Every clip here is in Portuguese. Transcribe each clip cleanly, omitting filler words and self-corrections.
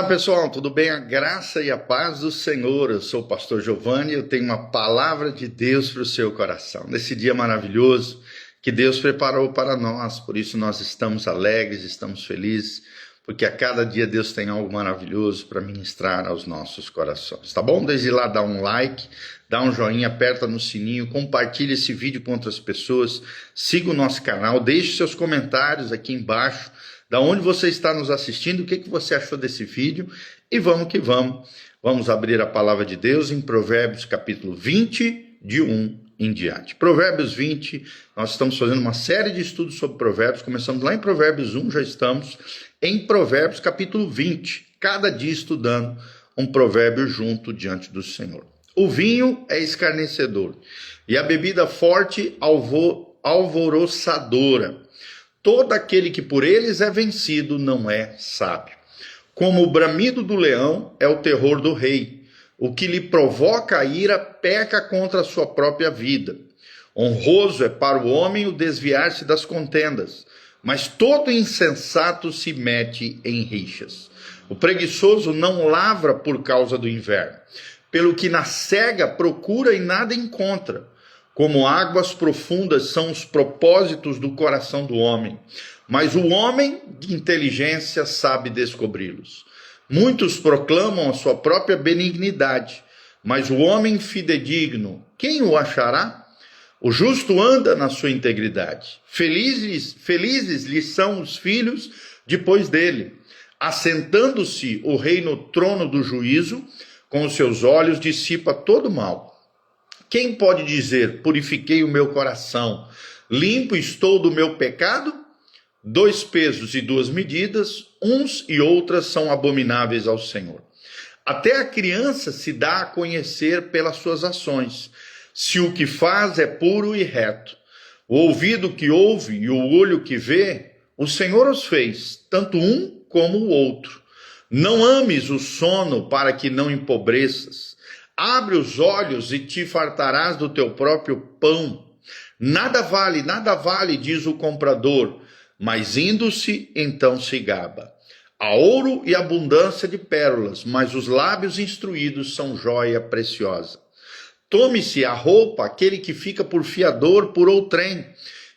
Olá pessoal, tudo bem? A graça e a paz do Senhor. Eu sou o pastor Giovanni e eu tenho uma palavra de Deus para o seu coração. Nesse dia maravilhoso que Deus preparou para nós, por isso nós estamos alegres, estamos felizes, porque a cada dia Deus tem algo maravilhoso para ministrar aos nossos corações, tá bom? Desde lá dá um like, dá um joinha, aperta no sininho, compartilha esse vídeo com outras pessoas, siga o nosso canal, deixe seus comentários aqui embaixo, da onde você está nos assistindo, o que você achou desse vídeo, e vamos que vamos. Vamos abrir a palavra de Deus em Provérbios capítulo 20, de 1 em diante. Provérbios 20, nós estamos fazendo uma série de estudos sobre provérbios, começamos lá em Provérbios 1, já estamos em Provérbios capítulo 20, cada dia estudando um provérbio junto diante do Senhor. O vinho é escarnecedor, e a bebida forte alvoroçadora. Todo aquele que por eles é vencido não é sábio. Como o bramido do leão é o terror do rei. O que lhe provoca a ira peca contra a sua própria vida. Honroso é para o homem o desviar-se das contendas, mas todo insensato se mete em rixas. O preguiçoso não lavra por causa do inverno, pelo que na cega procura e nada encontra. Como águas profundas são os propósitos do coração do homem, mas o homem de inteligência sabe descobri-los. Muitos proclamam a sua própria benignidade, mas o homem fidedigno, quem o achará? O justo anda na sua integridade. Felizes lhe são os filhos depois dele. Assentando-se o rei no trono do juízo, com os seus olhos dissipa todo o mal. Quem pode dizer, purifiquei o meu coração, limpo estou do meu pecado? 2 pesos e 2 medidas, uns e outras são abomináveis ao Senhor. Até a criança se dá a conhecer pelas suas ações, se o que faz é puro e reto. O ouvido que ouve e o olho que vê, o Senhor os fez, tanto um como o outro. Não ames o sono para que não empobreças. Abre os olhos e te fartarás do teu próprio pão. Nada vale, diz o comprador, mas indo-se, então se gaba. Há ouro e abundância de pérolas, mas os lábios instruídos são joia preciosa. Tome-se a roupa aquele que fica por fiador por outrem,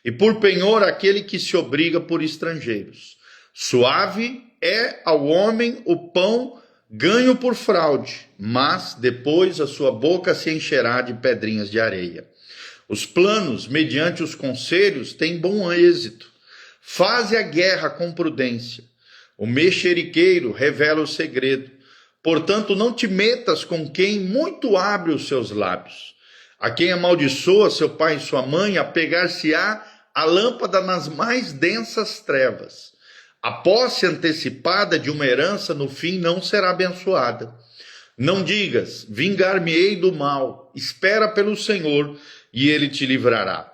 e por penhor aquele que se obriga por estrangeiros. Suave é ao homem o pão ganho por fraude, mas depois a sua boca se encherá de pedrinhas de areia. Os planos, mediante os conselhos, têm bom êxito. Faze a guerra com prudência. O mexeriqueiro revela o segredo. Portanto, não te metas com quem muito abre os seus lábios. A quem amaldiçoa seu pai e sua mãe, apegar-se-á a lâmpada nas mais densas trevas. A posse antecipada de uma herança no fim não será abençoada. Não digas, vingar-me-ei do mal. Espera pelo Senhor e ele te livrará.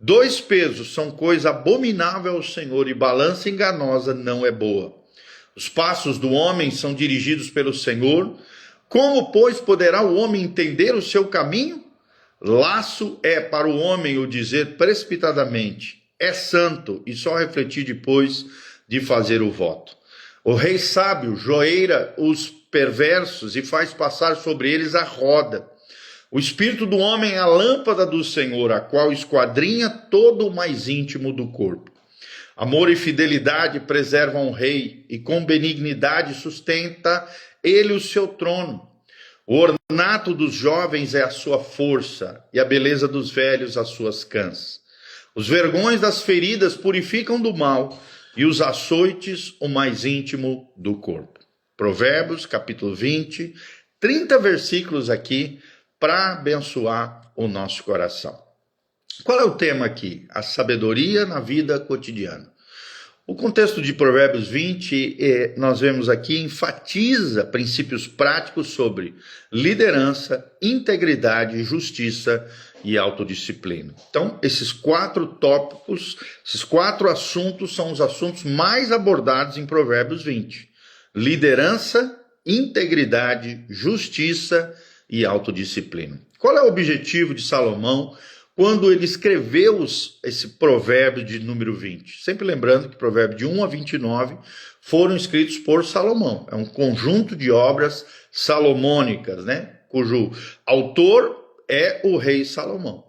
2 pesos são coisa abominável ao Senhor e balança enganosa não é boa. Os passos do homem são dirigidos pelo Senhor. Como, pois, poderá o homem entender o seu caminho? Laço é para o homem o dizer precipitadamente, é santo, e só refletir depois de fazer o voto. O rei sábio joeira os perversos e faz passar sobre eles a roda. O espírito do homem é a lâmpada do Senhor, a qual esquadrinha todo o mais íntimo do corpo. Amor e fidelidade preservam o rei, e com benignidade sustenta ele o seu trono. O ornato dos jovens é a sua força, e a beleza dos velhos as suas cãs. Os vergões das feridas purificam do mal, e os açoites o mais íntimo do corpo. Provérbios, capítulo 20, 30 versículos aqui para abençoar o nosso coração. Qual é o tema aqui? A sabedoria na vida cotidiana. O contexto de Provérbios 20, nós vemos aqui, enfatiza princípios práticos sobre liderança, integridade, justiça e autodisciplina. Então, esses 4 tópicos, esses 4 assuntos são os assuntos mais abordados em Provérbios 20. Liderança, integridade, justiça e autodisciplina. Qual é o objetivo de Salomão quando ele escreveu esse provérbio de número 20. Sempre lembrando que provérbio de 1 a 29 foram escritos por Salomão. É um conjunto de obras salomônicas, né? Cujo autor é o rei Salomão.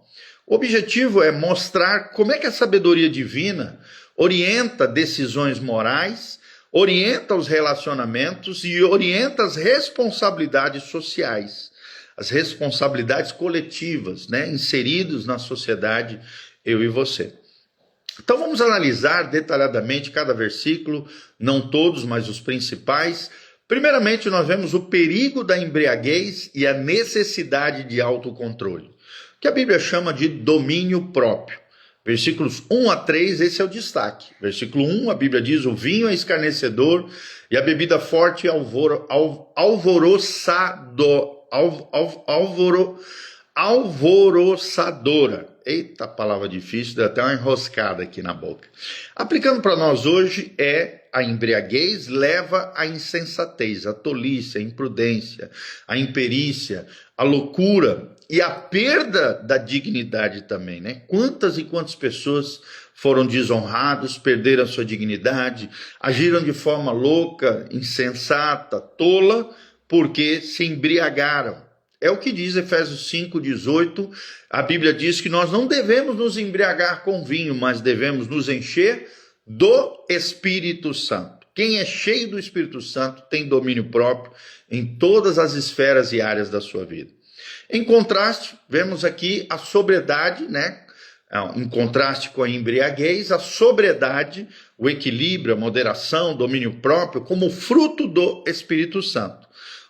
O objetivo é mostrar como é que a sabedoria divina orienta decisões morais, orienta os relacionamentos e orienta as responsabilidades sociais, as responsabilidades coletivas, né, inseridos na sociedade, eu e você. Então vamos analisar detalhadamente cada versículo, não todos, mas os principais. Primeiramente, nós vemos o perigo da embriaguez e a necessidade de autocontrole, que a Bíblia chama de domínio próprio. Versículos 1 a 3, esse é o destaque. Versículo 1, a Bíblia diz: o vinho é escarnecedor e a bebida forte é alvoroçadora. Eita, palavra difícil, deu até uma enroscada aqui na boca. Aplicando para nós hoje, a embriaguez leva à insensatez, à tolice, à imprudência, à imperícia, à loucura e à perda da dignidade também, né? Quantas e quantas pessoas foram desonrados, perderam a sua dignidade, agiram de forma louca, insensata, tola, porque se embriagaram. É o que diz Efésios 5:18, a Bíblia diz que nós não devemos nos embriagar com vinho, mas devemos nos encher do Espírito Santo. Quem é cheio do Espírito Santo tem domínio próprio em todas as esferas e áreas da sua vida. Em contraste, vemos aqui a sobriedade, né? Em contraste com a embriaguez, a sobriedade, o equilíbrio, a moderação, o domínio próprio, como fruto do Espírito Santo.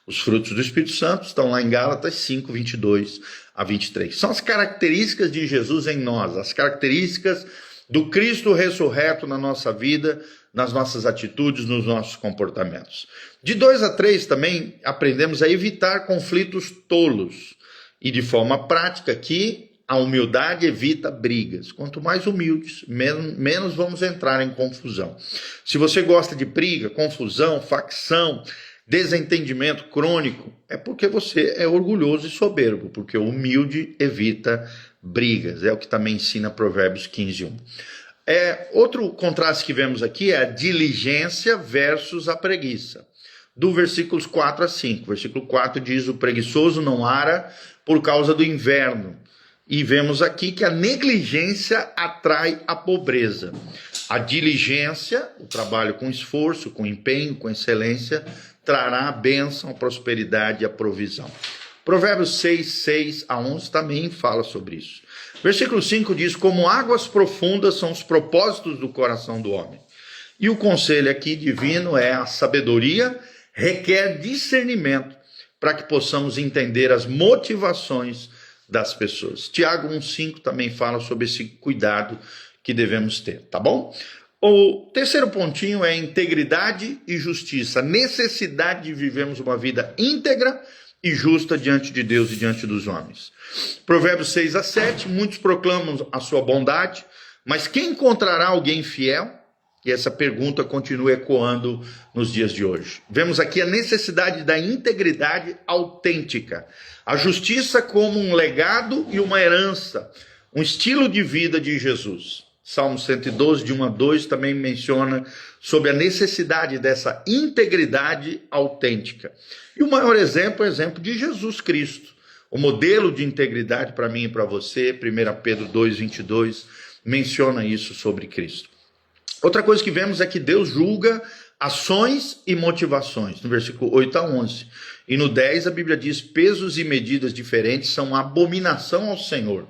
Os frutos do Espírito Santo estão lá em Gálatas 5, 22 a 23. São as características de Jesus em nós, as características do Cristo ressurreto na nossa vida, nas nossas atitudes, nos nossos comportamentos. De 2 a 3 também aprendemos a evitar conflitos tolos. E de forma prática aqui, a humildade evita brigas. Quanto mais humildes, menos vamos entrar em confusão. Se você gosta de briga, confusão, facção, desentendimento crônico, é porque você é orgulhoso e soberbo, porque o humilde evita brigas. É o que também ensina Provérbios 15:1. Outro contraste que vemos aqui é a diligência versus a preguiça. Do versículos 4 a 5. Versículo 4 diz: o preguiçoso não ara por causa do inverno. E vemos aqui que a negligência atrai a pobreza. A diligência, o trabalho com esforço, com empenho, com excelência, trará a bênção, a prosperidade e a provisão. Provérbios 6, 6 a 11 também fala sobre isso. Versículo 5 diz: como águas profundas são os propósitos do coração do homem. E o conselho aqui divino é: a sabedoria requer discernimento para que possamos entender as motivações das pessoas. Tiago 1,5 também fala sobre esse cuidado que devemos ter, tá bom? O terceiro pontinho é integridade e justiça, a necessidade de vivermos uma vida íntegra e justa diante de Deus e diante dos homens. Provérbios 6 a 7, muitos proclamam a sua bondade, mas quem encontrará alguém fiel? E essa pergunta continua ecoando nos dias de hoje. Vemos aqui a necessidade da integridade autêntica, a justiça como um legado e uma herança, um estilo de vida de Jesus. Salmo 112, de 1 a 2, também menciona sobre a necessidade dessa integridade autêntica. E o maior exemplo é o exemplo de Jesus Cristo. O modelo de integridade para mim e para você, 1 Pedro 2, 22, menciona isso sobre Cristo. Outra coisa que vemos é que Deus julga ações e motivações, no versículo 8 a 11. E no 10 a Bíblia diz: pesos e medidas diferentes são abominação ao Senhor.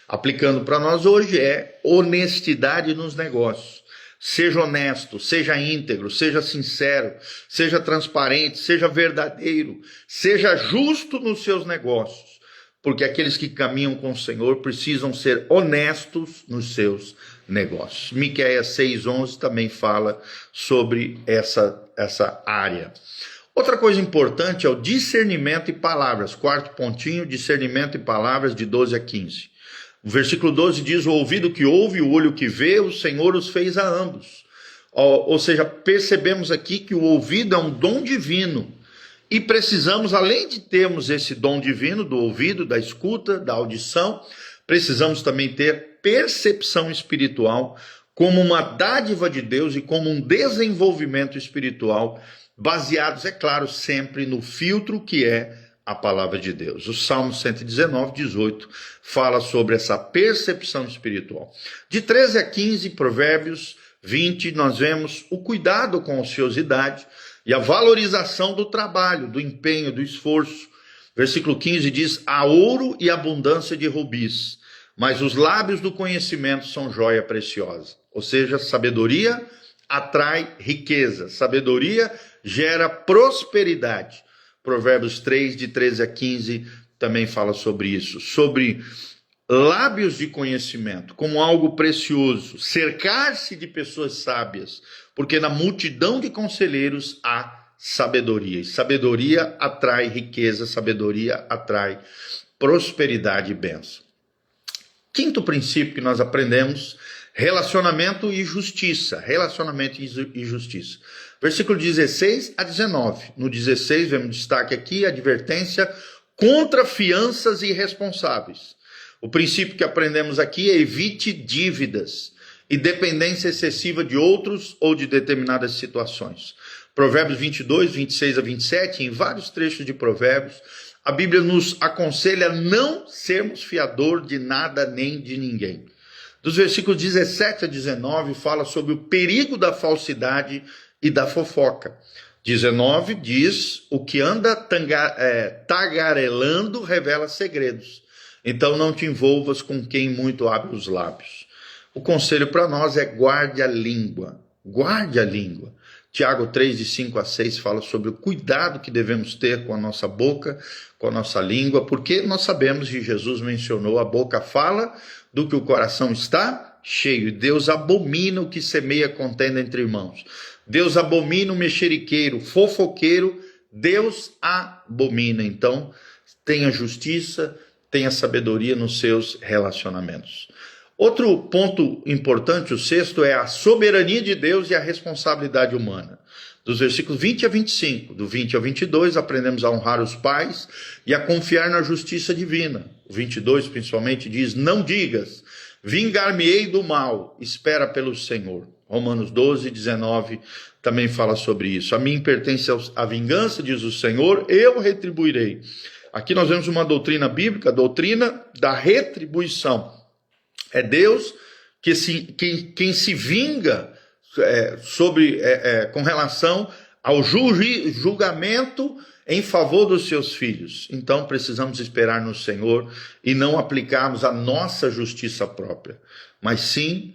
Aplicando para nós hoje é honestidade nos negócios. Seja honesto, seja íntegro, seja sincero, seja transparente, seja verdadeiro, seja justo nos seus negócios. Porque aqueles que caminham com o Senhor precisam ser honestos nos seus negócios. Miqueias 6:11 também fala sobre essa área. Outra coisa importante é o discernimento e palavras. Quarto pontinho, discernimento e palavras, de 12 a 15. O versículo 12 diz: o ouvido que ouve, o olho que vê, o Senhor os fez a ambos. Ou seja, percebemos aqui que o ouvido é um dom divino. E precisamos, além de termos esse dom divino do ouvido, da escuta, da audição, precisamos também ter percepção espiritual como uma dádiva de Deus e como um desenvolvimento espiritual, baseados, é claro, sempre no filtro que é a palavra de Deus. O Salmo 119, 18, fala sobre essa percepção espiritual. De 13 a 15, Provérbios 20, nós vemos o cuidado com a ociosidade e a valorização do trabalho, do empenho, do esforço. Versículo 15 diz: há ouro e abundância de rubis, mas os lábios do conhecimento são joia preciosa. Ou seja, sabedoria atrai riqueza, sabedoria gera prosperidade. Provérbios 3, de 13 a 15, também fala sobre isso, sobre lábios de conhecimento, como algo precioso, cercar-se de pessoas sábias, porque na multidão de conselheiros há sabedoria, e sabedoria atrai riqueza, sabedoria atrai prosperidade e bênção. Quinto princípio que nós aprendemos: relacionamento e justiça. Relacionamento e justiça. Versículo 16 a 19. No 16, vemos destaque aqui a advertência contra fianças irresponsáveis. O princípio que aprendemos aqui é: evite dívidas e dependência excessiva de outros ou de determinadas situações. Provérbios 22, 26 a 27, em vários trechos de Provérbios, a Bíblia nos aconselha a não sermos fiador de nada nem de ninguém. Dos versículos 17 a 19, fala sobre o perigo da falsidade e da fofoca. 19 diz: o que anda tagarelando revela segredos. Então não te envolvas com quem muito abre os lábios. O conselho para nós é: guarde a língua. Guarde a língua. Tiago 3, de 5 a 6, fala sobre o cuidado que devemos ter com a nossa boca, com a nossa língua, porque nós sabemos, e Jesus mencionou, a boca fala do que o coração está cheio. Deus abomina o que semeia contenda entre irmãos. Deus abomina o mexeriqueiro, fofoqueiro, Deus abomina. Então, tenha justiça, tenha sabedoria nos seus relacionamentos. Outro ponto importante, o sexto, é a soberania de Deus e a responsabilidade humana. Dos versículos 20 a 25, do 20 ao 22, aprendemos a honrar os pais e a confiar na justiça divina. O 22, principalmente, diz: não digas, vingar-me-ei do mal, espera pelo Senhor. Romanos 12, 19, também fala sobre isso. A mim pertence a vingança, diz o Senhor, eu retribuirei. Aqui nós vemos uma doutrina bíblica, a doutrina da retribuição. É Deus quem se vinga com relação ao julgamento em favor dos seus filhos. Então precisamos esperar no Senhor e não aplicarmos a nossa justiça própria, mas sim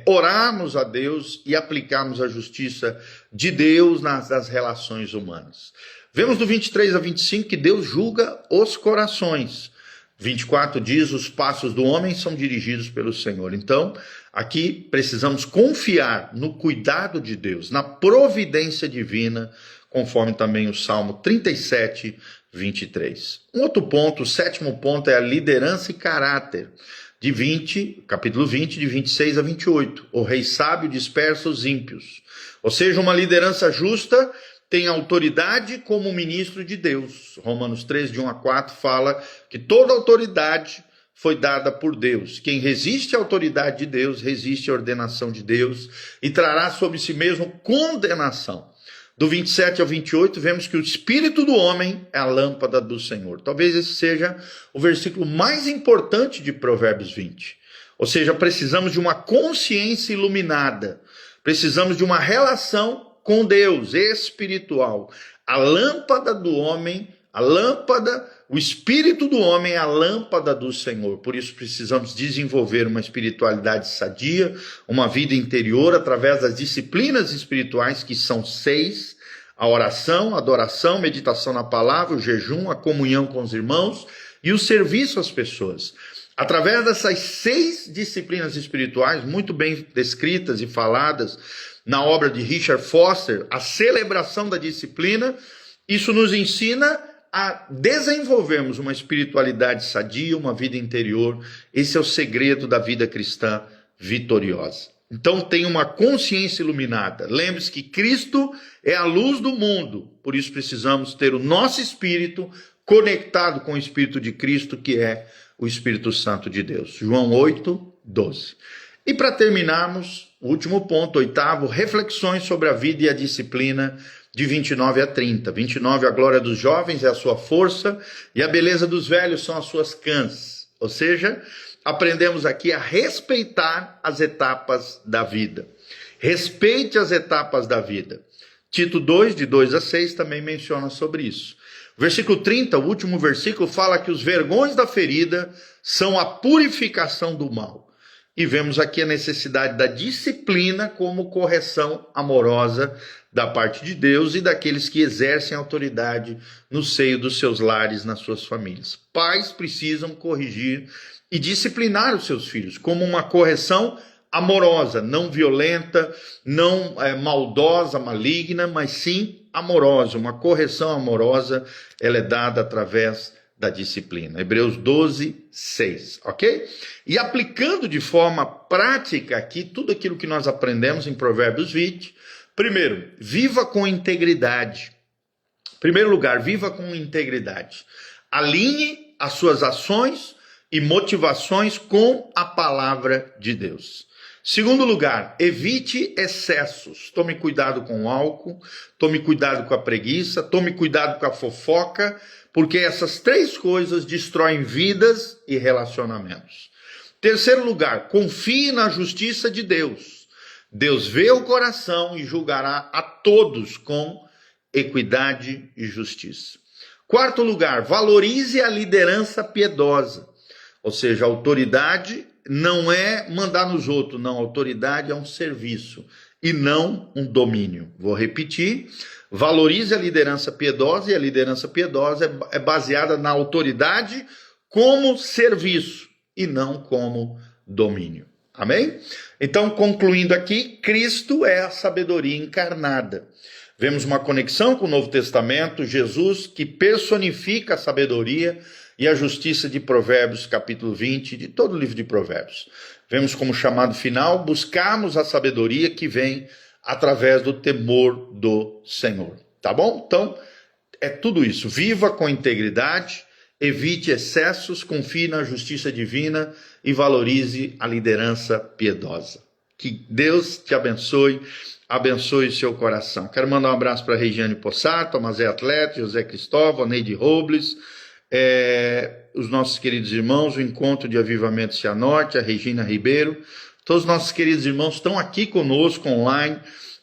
orarmos a Deus e aplicarmos a justiça de Deus nas relações humanas. Vemos do 23 a 25 que Deus julga os corações. 24 diz: os passos do homem são dirigidos pelo Senhor. Então, aqui precisamos confiar no cuidado de Deus, na providência divina, conforme também o Salmo 37, 23. Um outro ponto, o sétimo ponto, é a liderança e caráter. Capítulo 20, de 26 a 28. O rei sábio dispersa os ímpios. Ou seja, uma liderança justa tem autoridade como ministro de Deus. Romanos 3, de 1 a 4, fala que toda autoridade foi dada por Deus. Quem resiste à autoridade de Deus, resiste à ordenação de Deus e trará sobre si mesmo condenação. Do 27 ao 28, vemos que o espírito do homem é a lâmpada do Senhor. Talvez esse seja o versículo mais importante de Provérbios 20. Ou seja, precisamos de uma consciência iluminada. Precisamos de uma relação com Deus, espiritual. A lâmpada do homem, o espírito do homem é a lâmpada do Senhor. Por isso precisamos desenvolver uma espiritualidade sadia, uma vida interior através das disciplinas espirituais, que são 6: a oração, a adoração, meditação na palavra, o jejum, a comunhão com os irmãos e o serviço às pessoas. Através dessas 6 disciplinas espirituais, muito bem descritas e faladas na obra de Richard Foster, a celebração da disciplina, isso nos ensina a desenvolvermos uma espiritualidade sadia, uma vida interior. Esse é o segredo da vida cristã vitoriosa. Então tenha uma consciência iluminada. Lembre-se que Cristo é a luz do mundo, por isso precisamos ter o nosso espírito conectado com o Espírito de Cristo, que é o Espírito Santo de Deus. João 8, 12. E para terminarmos, o último ponto, oitavo, reflexões sobre a vida e a disciplina de 29 a 30. 29, a glória dos jovens é a sua força e a beleza dos velhos são as suas cãs. Ou seja, aprendemos aqui a respeitar as etapas da vida. Respeite as etapas da vida. Tito 2, de 2 a 6, também menciona sobre isso. Versículo 30, o último versículo, fala que os vergões da ferida são a purificação do mal. E vemos aqui a necessidade da disciplina como correção amorosa da parte de Deus e daqueles que exercem autoridade no seio dos seus lares, nas suas famílias. Pais precisam corrigir e disciplinar os seus filhos como uma correção amorosa, não violenta, não maldosa, maligna, mas sim amorosa. Uma correção amorosa, ela é dada através da disciplina. Hebreus 12, 6, ok? E aplicando de forma prática aqui tudo aquilo que nós aprendemos em Provérbios 20, primeiro, viva com integridade. Em primeiro lugar, viva com integridade. Alinhe as suas ações e motivações com a palavra de Deus. Segundo lugar, evite excessos. Tome cuidado com o álcool, tome cuidado com a preguiça, tome cuidado com a fofoca, porque essas três coisas destroem vidas e relacionamentos. Terceiro lugar, confie na justiça de Deus. Deus vê o coração e julgará a todos com equidade e justiça. Quarto lugar, valorize a liderança piedosa. Ou seja, a autoridade não é mandar nos outros, não. A autoridade é um serviço e não um domínio. Vou repetir. Valorize a liderança piedosa, e a liderança piedosa é baseada na autoridade como serviço e não como domínio. Amém? Então, concluindo aqui, Cristo é a sabedoria encarnada. Vemos uma conexão com o Novo Testamento, Jesus que personifica a sabedoria e a justiça de Provérbios, capítulo 20, de todo o livro de Provérbios. Vemos como chamado final, buscarmos a sabedoria que vem através do temor do Senhor. Tá bom? Então, é tudo isso. Viva com integridade, evite excessos, confie na justiça divina e valorize a liderança piedosa. Que Deus te abençoe, abençoe seu coração. Quero mandar um abraço para Regiane Possato, Tomazé Atleta, José Cristóvão, Neide Robles, os nossos queridos irmãos, o Encontro de Avivamento Cianorte, a Regina Ribeiro. Todos os nossos queridos irmãos estão aqui conosco online,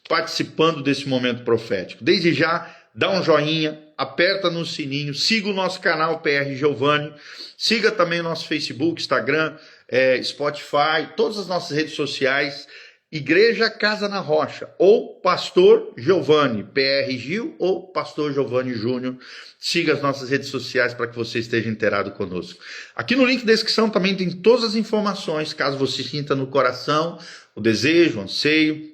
participando desse momento profético. Desde já, dá um joinha, aperta no sininho, siga o nosso canal PR Giovanni, siga também o nosso Facebook, Instagram, Spotify, todas as nossas redes sociais, Igreja Casa na Rocha, ou Pastor Giovanni, PR Gil, ou Pastor Giovanni Júnior. Siga as nossas redes sociais para que você esteja inteirado conosco. Aqui no link da descrição também tem todas as informações, caso você sinta no coração o desejo, o anseio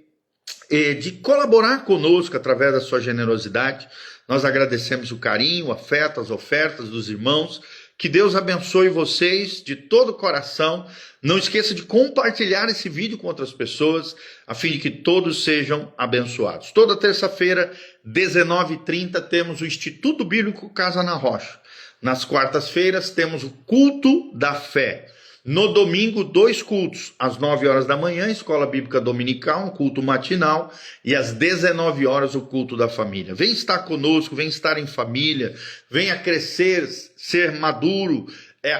de colaborar conosco através da sua generosidade. Nós agradecemos o carinho, o afeto, as ofertas dos irmãos. Que Deus abençoe vocês de todo o coração. Não esqueça de compartilhar esse vídeo com outras pessoas, a fim de que todos sejam abençoados. Toda terça-feira, 19h30, temos o Instituto Bíblico Casa na Rocha. Nas quartas-feiras, temos o Culto da Fé. No domingo, 2 cultos, às 9 horas da manhã, Escola Bíblica Dominical, um culto matinal, e às 19 horas, o culto da família. Vem estar conosco, vem estar em família, venha crescer, ser maduro,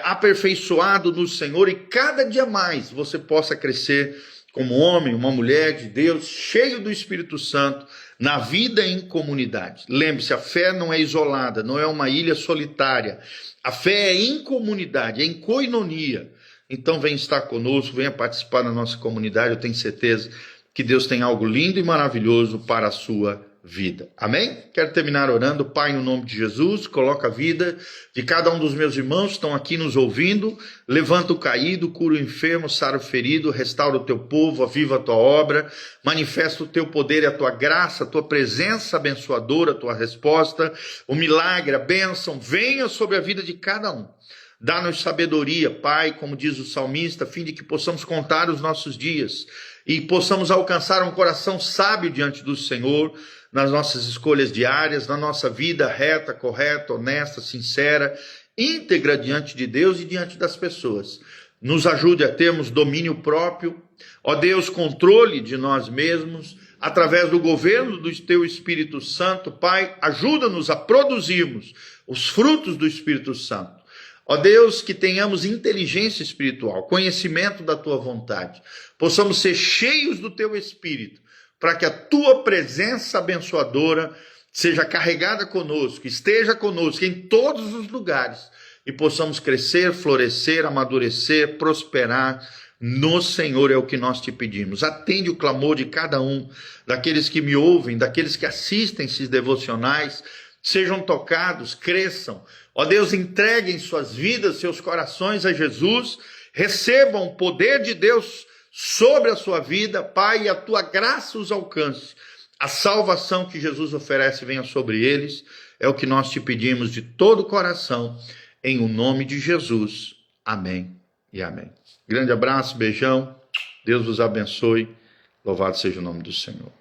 aperfeiçoado no Senhor, e cada dia mais você possa crescer como homem, uma mulher de Deus, cheio do Espírito Santo, na vida em comunidade. Lembre-se, a fé não é isolada, não é uma ilha solitária. A fé é em comunidade, é em koinonia. Então venha estar conosco, venha participar da nossa comunidade. Eu tenho certeza que Deus tem algo lindo e maravilhoso para a sua vida. Amém? Quero terminar orando. Pai, no nome de Jesus, coloca a vida de cada um dos meus irmãos que estão aqui nos ouvindo. Levanta o caído, cura o enfermo, sara o ferido, restaura o teu povo, aviva a tua obra, manifesta o teu poder e a tua graça, a tua presença abençoadora, a tua resposta, o milagre, a bênção, venha sobre a vida de cada um. Dá-nos sabedoria, Pai, como diz o salmista, a fim de que possamos contar os nossos dias e possamos alcançar um coração sábio diante do Senhor, nas nossas escolhas diárias, na nossa vida reta, correta, honesta, sincera íntegra diante de Deus e diante das pessoas. Nos ajude a termos domínio próprio, ó Deus, controle de nós mesmos, através do governo do Teu Espírito Santo. Pai, ajuda-nos a produzirmos os frutos do Espírito Santo. Ó Deus, que tenhamos inteligência espiritual, conhecimento da Tua vontade, possamos ser cheios do Teu Espírito, para que a Tua presença abençoadora seja carregada conosco, esteja conosco em todos os lugares, e possamos crescer, florescer, amadurecer, prosperar no Senhor, é o que nós te pedimos. Atende o clamor de cada um, daqueles que me ouvem, daqueles que assistem esses devocionais, sejam tocados, cresçam. Ó Deus, entreguem suas vidas, seus corações a Jesus, recebam o poder de Deus sobre a sua vida, Pai, e a tua graça os alcance. A salvação que Jesus oferece venha sobre eles, é o que nós te pedimos de todo o coração, em o nome de Jesus. Amém e amém. Grande abraço, beijão, Deus vos abençoe, louvado seja o nome do Senhor.